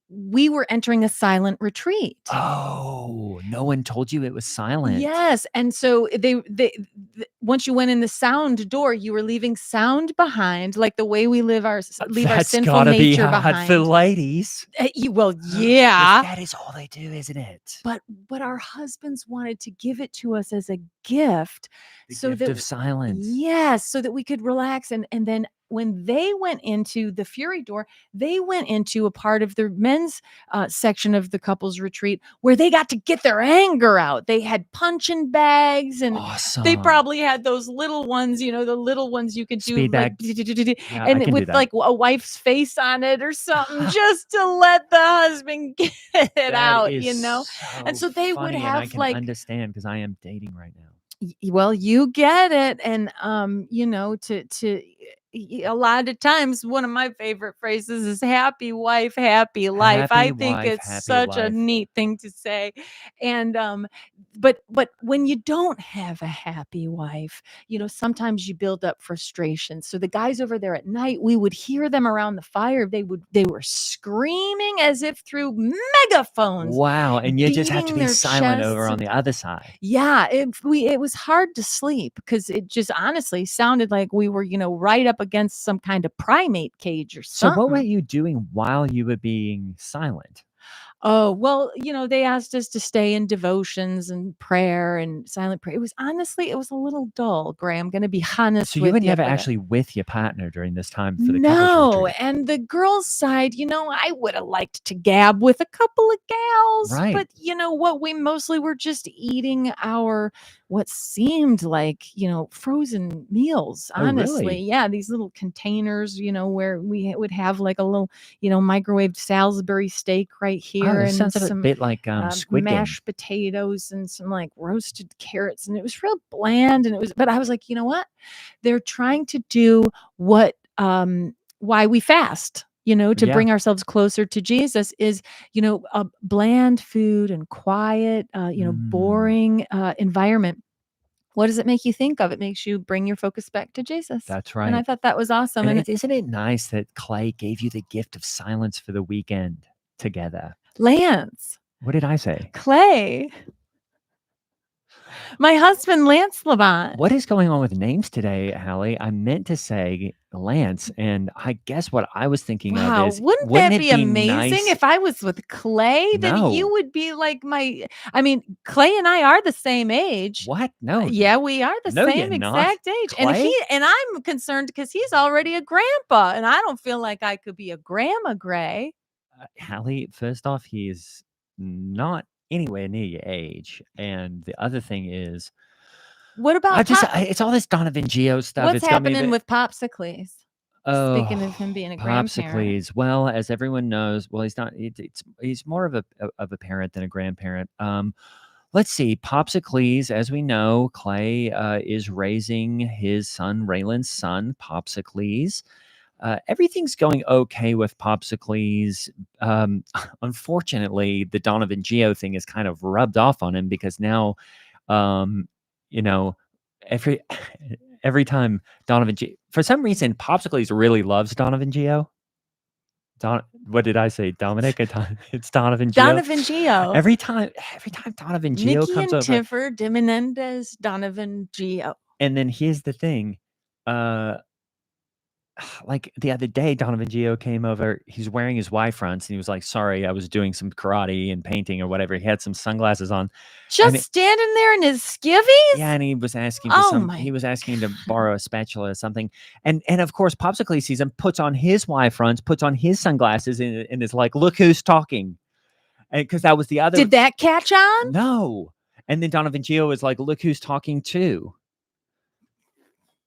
we were entering a silent retreat. Oh, no one told you it was silent. Yes, and so they once you went in the Sound door, you were leaving Sound behind, like the way we leave our sinful gotta be nature hard behind. for ladies. Yeah, That is all they do, isn't it? but our husbands wanted to give it to us as a gift, The gift of silence. Yes, so that we could relax. And then when they went into the Fury door, they went into a part of the men's section of the couples retreat where they got to get their anger out. They had punching bags, and Awesome. they probably had those little ones, the little ones you could do, Speed like, Yeah, I and can do with that. like a wife's face on it or something, just to let the husband get it That out, is And so they would funny, have, and I can like, understand, because I am dating right now. well, you get it. And a lot of times, one of my favorite phrases is happy wife, happy life. I Happy think wife, it's happy such a life. neat thing to say. And but when you don't have a happy wife, sometimes you build up frustration. So the guys over there at night, we would hear them around the fire. They were screaming as if through megaphones. Wow, and you just had to beating be their silent over chests on the other side. Yeah, it was hard to sleep because it just honestly sounded like we were, right up against some kind of primate cage or So something. what were you doing while you were being silent? Oh, well, they asked us to stay in devotions and prayer and silent prayer. It was a little dull, Gray. I'm going to be honest So you with were you. never actually with your partner during this time for the couples No, retreat. and the girls' side, I would have liked to gab with a couple of gals, Right. but you know what? We mostly were just eating what seemed like, frozen meals, Oh, honestly. really? Yeah, these little containers, where we would have like a little, microwaved Salisbury steak right Oh, here this and sounds a some bit like Squid Game. mashed potatoes and some like roasted carrots, and it was real bland, but I was like, you know what? They're trying to do what why we fast, to Yeah. bring ourselves closer to Jesus is, a bland food and quiet, boring environment. What does it make you think of? It makes you bring your focus back to Jesus. That's And I right. thought that was awesome. And And isn't it nice that Clay gave you the gift of silence for the weekend together? Lance, What did I say? Clay, my husband, Lance Levant. What is going on with names today, Hallie? I meant to say Lance, and I guess what I was thinking Wow, of is, wouldn't wouldn't that it be amazing nice? if I was with Clay? Then you No. would be like Clay and I are the same age. What? No. Yeah, we are the No, you're same not. exact age. Clay? And I'm concerned because he's already a grandpa, and I don't feel like I could be a grandma, Gray. Hallie, first off, he is not anywhere near your age. And the other thing is, What about it's all this Donovan Geo stuff. what's It's got me happening with Popsicles? Speaking of him being a grandparent. Popsicles. Well, as everyone knows, well, he's not. He's more of a parent than a grandparent. Let's see. Popsicles, as we know, Clay is raising his son, Raylan's son, Popsicles. Everything's going okay with Popsicles. Unfortunately, the Donovan Geo thing is kind of rubbed off on him because now, you know, every time Donovan Geo, for some reason, Popsicles really loves Donovan Geo. What did I say, Dominic? It's Donovan Geo. Donovan Geo. Every time Donovan Geo Nikki comes and over, Tiffer de Menendez, Donovan Geo. and then here's the thing, like the other day, Donovan Geo came over. He's wearing his Y fronts, and he was like, "Sorry, I was doing some karate and painting or whatever." He had some sunglasses on, Just standing there in his skivvies. yeah, and he was asking for He was asking to borrow a spatula or something, and of course, Popsicle sees him, puts on his Y fronts, puts on his sunglasses, and is like, "Look who's talking," and because that was the other. Did that catch on? No, and then Donovan Geo was like, "Look who's talking too."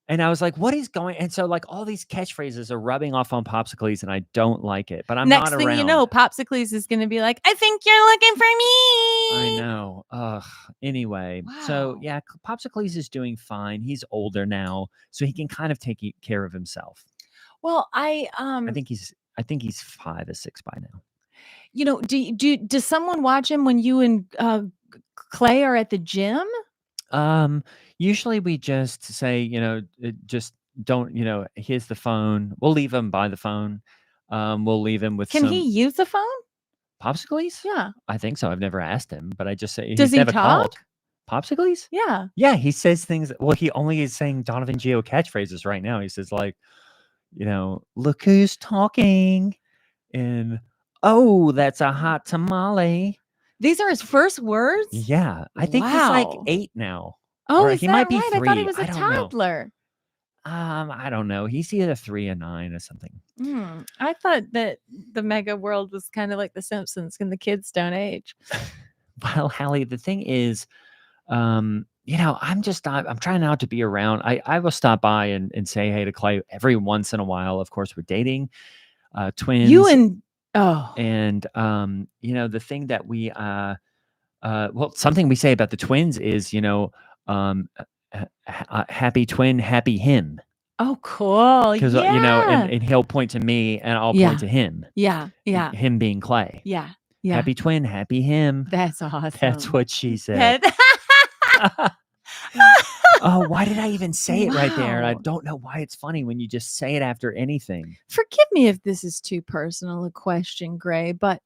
And I was like, what is going? And so like all these catchphrases are rubbing off on Popsicles, and I don't like it, but I'm Next not thing around. you know, Popsicles is going to be like, I think you're looking for me. I know. Anyway, so yeah, Popsicles is doing fine. He's older now, so he can kind of take care of himself. Well, I think he's 5 or 6 by now. Does someone watch him when you and Clay are at the gym? Usually we just say, just don't, here's the phone. We'll leave him by the phone. We'll leave him with Can he use the phone? Popsicles? Yeah. I think so. I've never asked him, but I just say Does he's he never talk? called. Popsicles? Yeah. Yeah, he says things. Well, he only is saying Donovan Geo catchphrases right now. He says like, look who's talking, and oh, that's a hot tamale. These are his first words? Yeah. I think he's like 8 now. Oh, or is he that might be right? 3. I thought he was a I don't know. toddler. I don't know. He's either 3 or 9 or something. I thought that the mega world was kind of like The Simpsons and the kids don't age. Well, Hallie, the thing is, I'm trying not to be around. I will stop by and say hey to Clay every once in a while. Of course, we're dating twins. You and the thing that we something we say about the twins is happy twin, happy him. Oh, cool. Because and he'll point to me and I'll point to him. Yeah. Him being Clay. Yeah. Happy twin, happy him. That's awesome. That's what she said. Oh, why did I even say it right there? I don't know why it's funny when you just say it after anything. Forgive me if this is too personal a question, Gray, but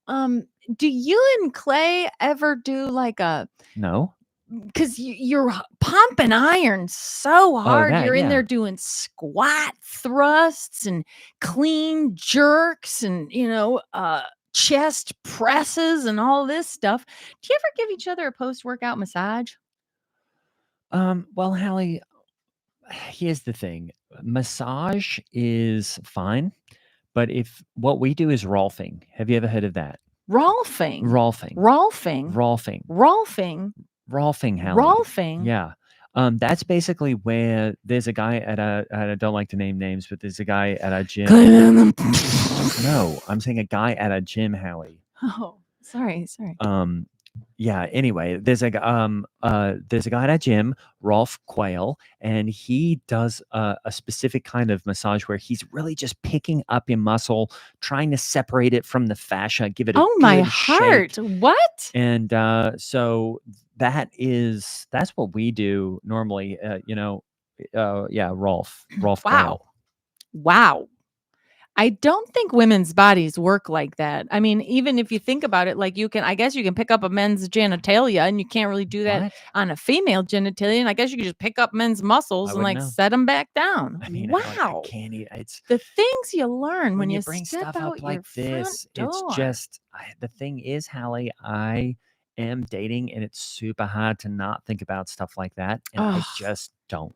do you and Clay ever do like a no? Because you're pumping iron so hard. You're in there doing squat thrusts and clean jerks and chest presses and all this stuff. Do you ever give each other a post-workout massage? Well, Hallie, here's the thing. Massage is fine, but if what we do is rolfing. Have you ever heard of that? Rolfing. Rolfing. Rolfing. Rolfing. Rolfing. Rolfing, Hallie. Rolfing. Yeah. That's basically where there's a guy at I don't like to name names, but there's a guy at a gym. No, I'm saying a guy at a gym, Hallie. Oh, sorry. Yeah, anyway, there's a guy at a gym, Rolf Quayle, and he does a specific kind of massage where he's really just picking up your muscle, trying to separate it from the fascia, give it a my good heart. shake. What? And so that's what we do normally. Yeah, Rolf Quayle. Wow. I don't think women's bodies work like that. I mean, even if you think about it, like I guess you can pick up a men's genitalia, and you can't really do that What? on a female genitalia. And I guess you could just pick up men's muscles and wouldn't know. set them back down. I mean, wow. I can't eat. It's the things you learn when you bring step stuff out up like this. Front It's door. just the thing is, Hallie, I am dating, and it's super hard to not think about stuff like that, and I just don't.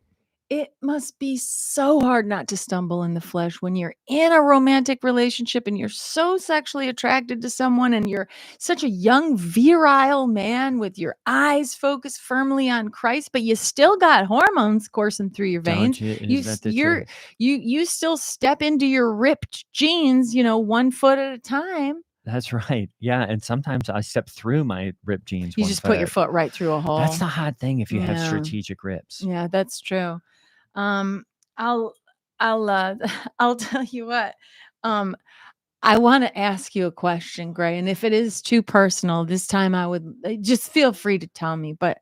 It must be so hard not to stumble in the flesh when you're in a romantic relationship and you're so sexually attracted to someone, and you're such a young, virile man with your eyes focused firmly on Christ, but you still got hormones coursing through your veins. You still step into your ripped jeans, 1 foot at a time. That's right. Yeah, and sometimes I step through my ripped jeans. You just put your foot right through a hole. That's the hard thing if you have strategic rips. Yeah, that's true. I'll tell you what. I want to ask you a question, Gray, and if it is too personal, this time I would just feel free to tell me. But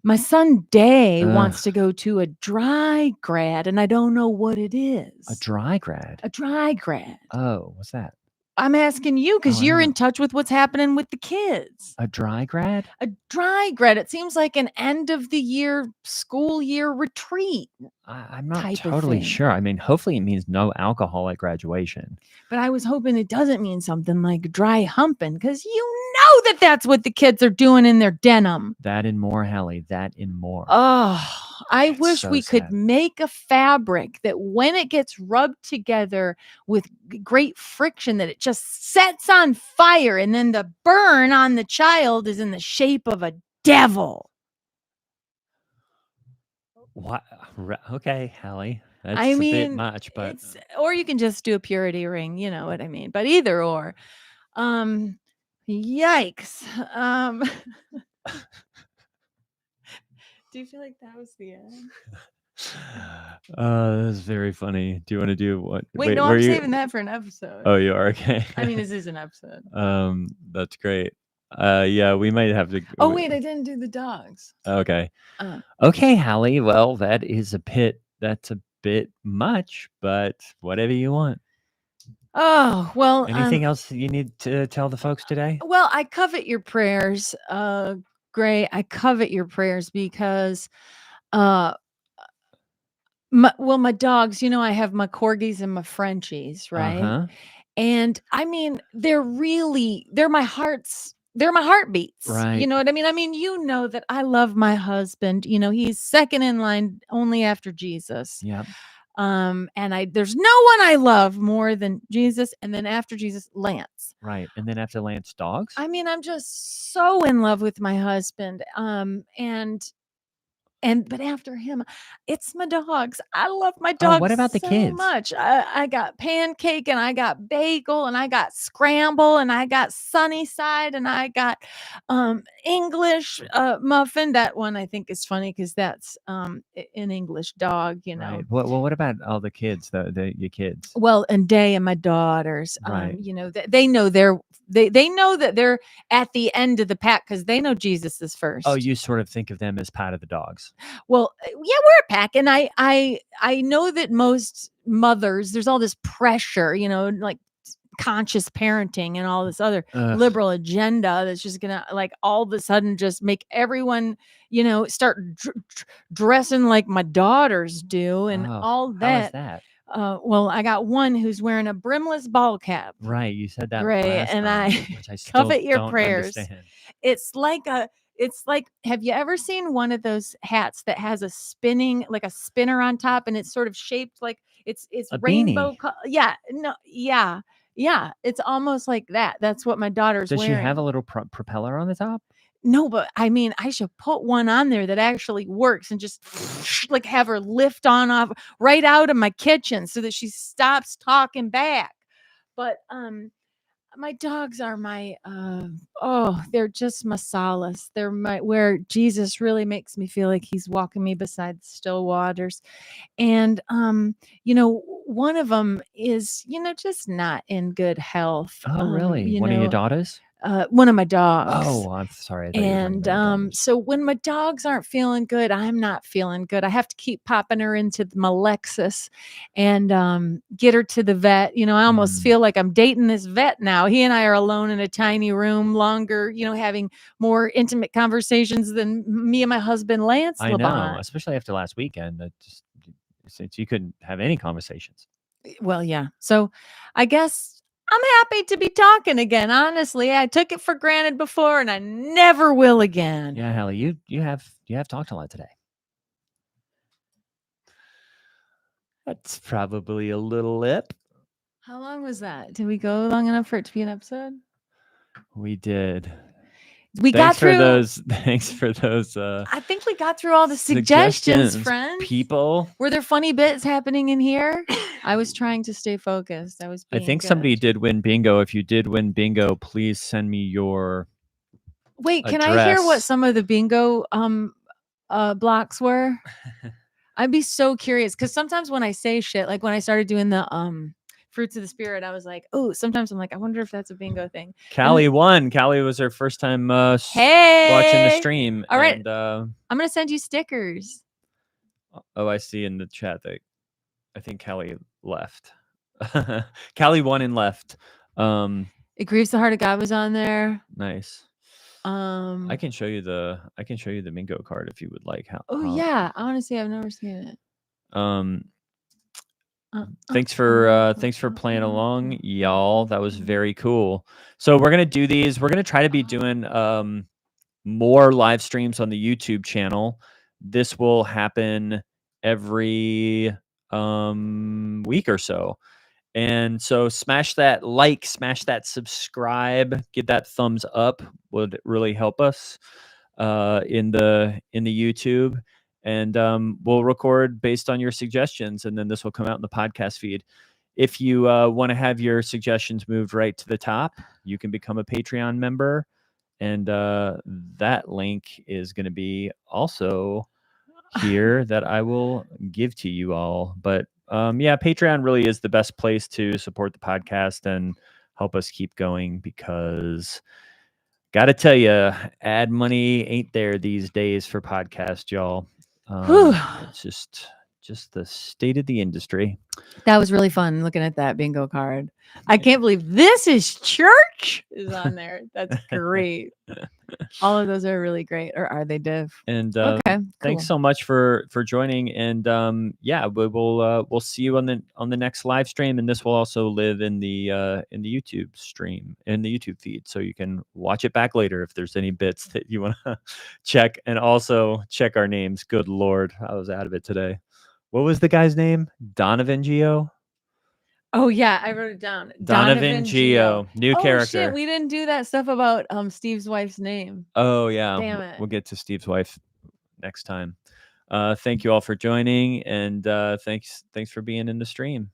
my son Day wants to go to a dry grad, and I don't know what it is. A dry grad? A dry grad. Oh, what's that? I'm asking you because you're in touch with what's happening with the kids. A dry grad? A dry grad. It seems like an end of the year, school year retreat. I'm not totally sure. I mean, hopefully it means no alcohol at graduation. But I was hoping it doesn't mean something like dry humping, because you know that's what the kids are doing in their denim. That and more, Hallie. That and more. Oh, I wish we could make a fabric that when it gets rubbed together with great friction, that it just sets on fire, and then the burn on the child is in the shape of a devil. What? Okay, Hallie. That's a bit much, but or you can just do a purity ring, you know what I mean? But either or. Yikes. Do you feel like that was the end? That's very funny. Do you want to do what? Wait, no, I'm saving that for an episode. Oh, you are? Okay. I mean, this is an episode. That's great. Yeah, we might have to. Oh, wait, I didn't do the dogs. Okay. Okay, Hallie. Well, that's a bit much, but whatever you want. Oh, well. Anything else you need to tell the folks today? Well, I covet your prayers, Gray. I covet your prayers because, my dogs, I have my corgis and my Frenchies, right? Uh-huh. And I mean, they're my heartbeats. Right. You know what I mean? I mean, that I love my husband. He's second in line only after Jesus. Yep. And there's no one I love more than Jesus. And then after Jesus, Lance. Right. And then after Lance, dogs. I mean, I'm just so in love with my husband. But after him, it's my dogs. I love my dogs. What about the kids? Much. I got Pancake, and I got Bagel, and I got Scramble, and I got Sunnyside, and I got English Muffin. That one I think is funny because that's an English dog, Right. Well, what about all the kids? Your kids? Well, and Day and my daughters. Right. They know they know that they're at the end of the pack because they know Jesus is first. Oh, you sort of think of them as part of the dogs. Well, yeah, we're a pack, and I know that most mothers, there's all this pressure, like conscious parenting and all this other liberal agenda that's just gonna all of a sudden just make everyone start dressing like my daughters do and all that. How is that? well, I got one who's wearing a brimless ball cap. Right, you said that Gray, last and time, I which I still covet your don't prayers. understand. It's like have you ever seen one of those hats that has a spinner on top, and it's sort of shaped like it's A rainbow? beanie. Yeah, no, yeah, it's almost like that. That's what my daughter's Does wearing. she have a little propeller on the top? No, but I mean, I should put one on there that actually works and just like have her lift on off right out of my kitchen so that she stops talking back. But my dogs are my they're just my solace. They're where Jesus really makes me feel like he's walking me beside the still waters. And one of them is just not in good health. Oh, really? One of your daughters? One of my dogs. Oh, I'm sorry. I thought you were talking about your And daughters. so when my dogs aren't feeling good, I'm not feeling good. I have to keep popping her into my Lexus and get her to the vet. I almost feel like I'm dating this vet now. He and I are alone in a tiny room longer, having more intimate conversations than me and my husband Lance I know, Labont. especially after last weekend. Since you couldn't have any conversations. Well, yeah. So I guess I'm happy to be talking again. Honestly, I took it for granted before, and I never will again. Yeah, Hallie, you have talked a lot today. That's probably a little lip. How long was that? Did we go long enough for it to be an episode? We did. We got through those. Thanks for those. I think we got through all the suggestions, friends. People. Were there funny bits happening in here? I was trying to stay focused. I think somebody did win bingo. If you did win bingo, please send me your Wait, can address. I hear what some of the bingo blocks were? I'd be so curious because sometimes when I say shit, like when I started doing the Fruits of the Spirit, I was like, oh, sometimes I'm like, I wonder if that's a bingo thing. Callie won. Callie was her first time watching the stream. All right. And, I'm going to send you stickers. Oh, I see in the chat that I think Callie left. Callie won and left. It Grieves the Heart of God was on there. Nice. I can show you the bingo card if you would like. Yeah, I want to see. I've never seen it. Thanks for playing along, y'all. That was very cool. So we're gonna do these. We're gonna try to be doing more live streams on the YouTube channel. This will happen every week or so. And so smash that like, smash that subscribe, give that thumbs up, would really help us in the YouTube. And we'll record based on your suggestions, and then this will come out in the podcast feed. If you want to have your suggestions moved right to the top, you can become a Patreon member, and that link is going to be also here that I will give to you all. But yeah, Patreon really is the best place to support the podcast and help us keep going, because gotta tell you, ad money ain't there these days for podcasts, y'all. It's just the state of the industry. That was really fun looking at that bingo card. I can't believe This Is Church is on there. That's great. All of those are really great. Or are they, Div? And okay, thanks so much for joining. And yeah, we'll see you on the next live stream, and this will also live in the YouTube stream, in the YouTube feed, so you can watch it back later if there's any bits that you want to check. And also check our names. Good Lord, I was out of it today. What was the guy's name? Donovan Geo? Oh yeah, I wrote it down. Donovan Geo, new character. Shit, we didn't do that stuff about Steve's wife's name. Oh yeah, damn it. We'll get to Steve's wife next time. Thank you all for joining, and thanks for being in the stream.